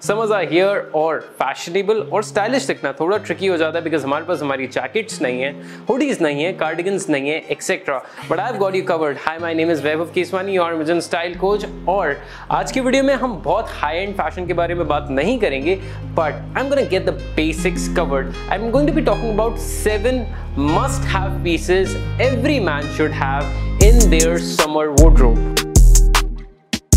समझ आ हियर और फैशनेबल और स्टाइलिश दिखना थोड़ा ट्रिकी हो जाता है बिकॉज हमारे पास हमारी जैकेट्स नहीं है, हुडीज नहीं है, कार्डिगन्स नहीं है etcetera, but I have got you covered. Hi, my name is Vaibhav Keswani, your Amazon style coach. और आज की वीडियो में हम बहुत हाई एंड फैशन के बारे में बात नहीं करेंगे, but I am gonna get the basics covered. I am going to be talking about 7 must have pieces every man should have in their summer wardrobe।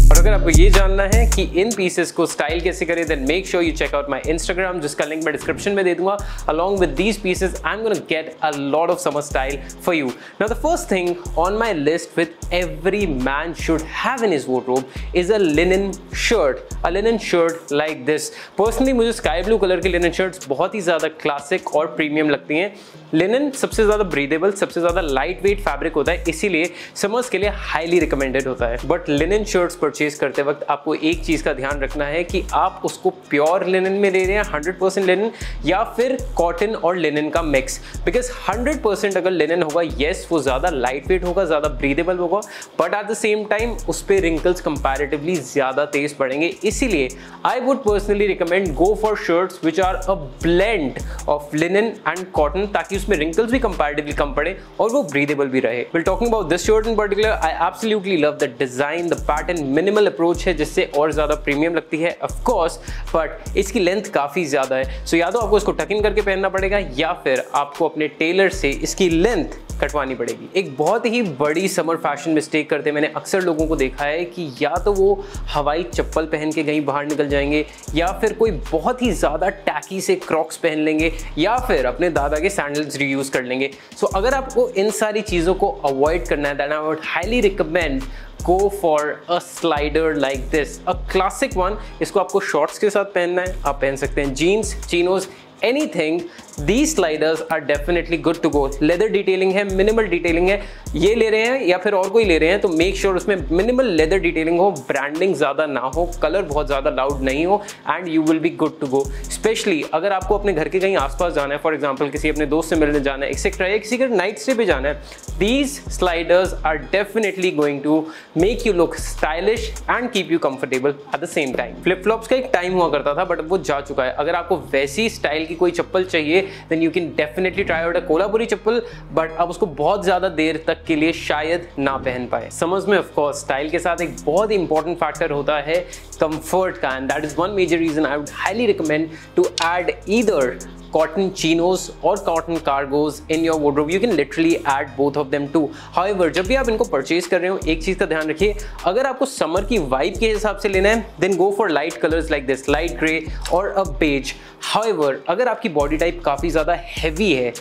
और अगर आपको ये जानना है कि इन पीसेस को स्टाइल कैसे करें, then make sure you check out my Instagram, जिसका लिंक मैं डिस्क्रिप्शन में दे दूंगा। Along with these pieces, I'm gonna get a lot of summer style for you. Now, the first thing on my list with every man should have in his wardrobe is a linen shirt. A linen shirt like this. Personally, मुझे sky blue colour के linen shirts बहुत ही ज़्यादा classic और premium लगती हैं। Linen सबसे ज़्यादा breathable, सबसे ज़्यादा लाइट वेट फैब्रिक होता है, इसीलिए समर्स के लिए हाईली रिकमेंडेड होता है। बट लिनन शर्ट्स परचेज करते वक्त आपको एक चीज़ का ध्यान रखना है कि आप उसको प्योर लिनन में ले रहे हैं, 100% लिनन, या फिर कॉटन और लिनन का मिक्स। बिकॉज 100% अगर लिनन होगा, येस वो ज़्यादा लाइट वेट होगा, ज़्यादा ब्रीदेबल होगा, but at the same time उस पर रिंकल्स कंपैरेटिवली ज़्यादा तेज पड़ेंगे। इसीलिए I would personally recommend go for shirts which are a blend of linen and cotton, ताकि उसमें रिंकल्स भी कंपैरेटिवली कम पड़े और वो ब्रीदेबल भी रहे। Well, talking about this shirt in particular, I absolutely love the design, the pattern, minimal approach है जिससे और ज़्यादा प्रीमियम लगती है of course, but इसकी लेंथ काफ़ी ज़्यादा है। सो या तो आपको इसको टक इन करके पहनना पड़ेगा या फिर आपको अपने टेलर से इसकी लेंथ कटवानी पड़ेगी। एक बहुत ही बड़ी समर फैशन मिस्टेक करते मैंने अक्सर लोगों को देखा है कि या तो वो हवाई चप्पल पहन के कहीं बाहर निकल जाएंगे, या फिर कोई बहुत ही ज़्यादा टैकी से क्रॉक्स पहन लेंगे, या फिर अपने दादा के सैंडल्स रीयूज़ कर लेंगे। सो अगर आपको इन सारी चीज़ों को अवॉइड करना है, then I would highly recommend go for a slider like this, a classic one। इसको आपको शॉर्ट्स के साथ पहनना है, आप पहन सकते हैं jeans, chinos, anything। These sliders are definitely good to go। Leather detailing है, मिनिमल डिटेलिंग है, ये ले रहे हैं या फिर और कोई ले रहे हैं तो मेक श्योर उसमें मिनिमल लेदर डिटेलिंग हो, ब्रांडिंग ज़्यादा ना हो, कलर बहुत ज़्यादा लाउड नहीं हो, and you will be good to go. Specially अगर आपको अपने घर के कहीं आसपास जाना है, फॉर एग्जाम्पल किसी अपने दोस्त से मिलने जाना है एक्सेट्रा, या किसी का नाइट स्टे पे जाना है, these sliders are definitely going to make you look stylish and keep you comfortable at the same time। Flip flops का एक टाइम हुआ करता था, बट वो जा चुका है। अगर आपको वैसी स्टाइल की कोई चप्पल चाहिए, then you can definitely try out a Kolhapuri chappal, but आप उसको बहुत ज़्यादा देर तक के लिए शायद ना पहन पाए। समझ में ऑफ कोर्स स्टाइल के साथ एक बहुत ही इंपॉर्टेंट फैक्टर होता है कंफर्ट का, and that is one major reason I would highly recommend to add either cotton chinos or cotton cargos in your wardrobe। You can literally add both of them too। However, जब भी आप इनको purchase कर रहे हो, एक चीज़ का ध्यान रखिए, अगर आपको समर की वाइब के हिसाब से लेना है, then go for light colors like this, light gray or a beige। However, अगर आपकी बॉडी टाइप काफ़ी ज़्यादा हैवी है,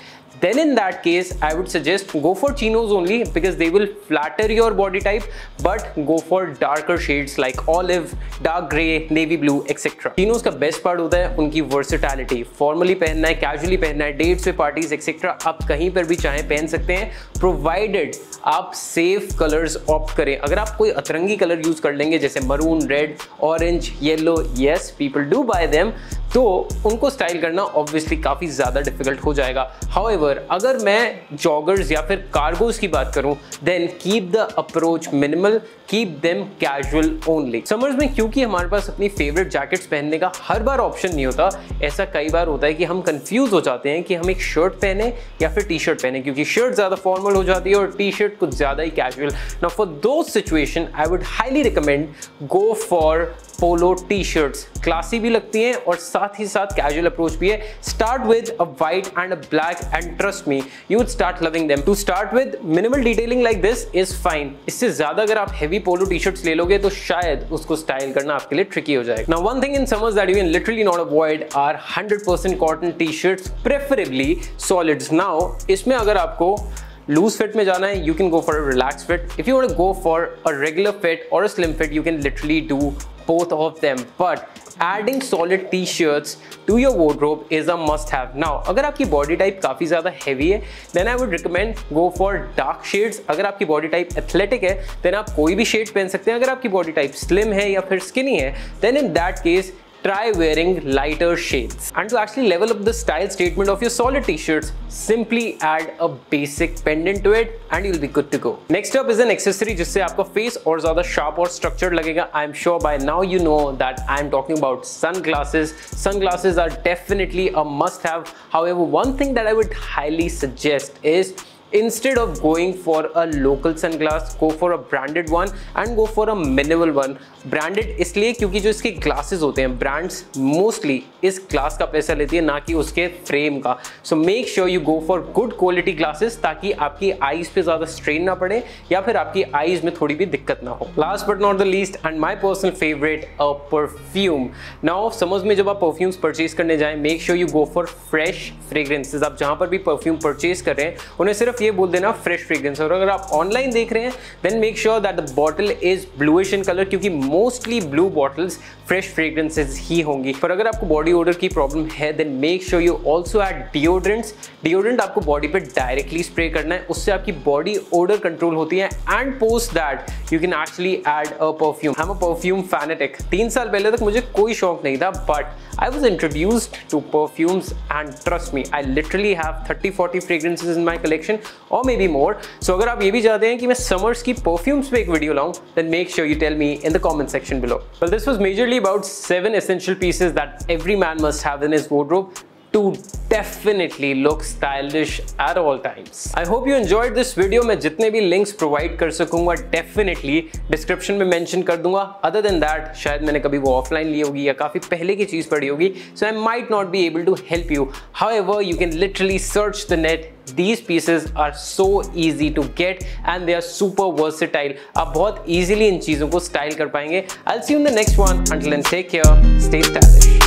then in that case I would suggest go for chinos only because they will flatter your body type, but go for darker shades like olive, dark gray, navy blue etc। chinos का best part होता है उनकी versatility. Formally पहनना है, casually पहनना है, dates पे, parties etcetera, आप कहीं पर भी चाहें पहन सकते हैं, प्रोवाइडेड आप सेफ कलर्स ऑप्ट करें। अगर आप कोई अतरंगी कलर यूज कर लेंगे जैसे maroon, red, orange, yellow, yes people do by them, तो उनको स्टाइल करना ऑब्वियसली काफ़ी ज़्यादा डिफिकल्ट हो जाएगा। हाउएवर, अगर मैं जॉगर्स या फिर कार्गोज की बात करूं, then keep the approach minimal, keep them casual only. Summers में क्योंकि हमारे पास अपनी फेवरेट जैकेट्स पहनने का हर बार ऑप्शन नहीं होता, ऐसा कई बार होता है कि हम कंफ्यूज हो जाते हैं कि हम एक शर्ट पहने या फिर टी शर्ट पहने, क्योंकि शर्ट ज़्यादा फॉर्मल हो जाती है और टी शर्ट कुछ ज़्यादा ही casual. Now for those situation I would highly recommend go for polo T shirts. Classy भी लगती हैं और साथ ही साथ कैजुअल अप्रोच भी है। Start with a white and a black and trust me you would start loving them. To start with minimal detailing like this is fine. इससे ज्यादा अगर आप हेवी पोलो टी शर्ट्स ले लोगे तो शायद उसको स्टाइल करना आपके लिए ट्रिकी हो जाएगा। Now one thing in summers that you can literally not avoid are 100% cotton T shirts, preferably solids. Now इसमें अगर आपको लूज फिट में जाना है, you can go for a relaxed fit। If you want to go for a regular fit or a slim fit, you can literally do both of them। But adding solid t-shirts to your wardrobe is a must have। Now, अगर आपकी body type काफ़ी ज़्यादा heavy है, then I would recommend go for dark shades। अगर आपकी body type athletic है, then आप कोई भी shade पहन सकते हैं। अगर आपकी body type slim है या फिर skinny है, then in that case try wearing lighter shades. And to actually level up the style statement of your solid t-shirts, simply add a basic pendant to it and you'll be good to go. Next up is an accessory जिससे आपका face और ज़्यादा sharp और structured लगेगा. I'm sure by now you know that I'm talking about sunglasses. Sunglasses are definitely a must-have. However, one thing that I would highly suggest is instead of going for a local sunglass, go for a branded one and go for a minimal one. Branded इसलिए क्योंकि जो इसके glasses होते हैं, brands mostly इस glass का पैसा लेती है, ना कि उसके frame का. So make sure you go for good quality glasses ताकि आपकी eyes पे ज़्यादा strain ना पड़े या फिर आपकी eyes में थोड़ी भी दिक्कत ना हो. Last but not the least and my personal favorite, a perfume. Now समझ में जब आप perfumes purchase करने जाएं, make sure you go for fresh fragrances. आप जहाँ पर भी perfume purchase कर रहे हैं, उन्हें सिर्फ ये बोल देना फ्रेश फ्रेग्रेंस. और अगर आप ऑनलाइन देख रहे हैं then make sure that the bottle is bluish in colour, क्योंकि mostly blue bottles fresh fragrances ही होंगी. पर अगर आपको बॉडी ओडर की प्रॉब्लम है then make sure you also add deodorants. Deodorant आपको बॉडी पे डायरेक्टली स्प्रे करना है, उससे आपकी बॉडी ओडर कंट्रोल होती है. And post that you can actually add a perfume. I am a perfume fanatic. 3 साल पहले तक मुझे कोई शौक नहीं था, but I was introduced to perfumes and trust me, I literally have 30-40 fragrances in my collection or maybe more. So अगर आप ये भी चाहते हैं कि मैं summers की perfumes पे एक वीडियो लाऊं, then make sure you tell me in the comment section below. Well, this was majorly about 7 essential pieces that every man must have in his wardrobe to definitely look stylish at all times. I hope you enjoyed this video. मैं जितने भी links provide कर सकूंगा definitely description में mention कर दूंगा. Other than that, शायद मैंने कभी वो offline ली होगी या काफ़ी पहले की चीज़ पढ़ी होगी, so I might not be able to help you. However, you can literally search the net. These pieces are so easy to get and they are super versatile. आप बहुत easily इन चीज़ों को style कर पाएंगे. I'll see you in the next one. Until then, take care, stay stylish.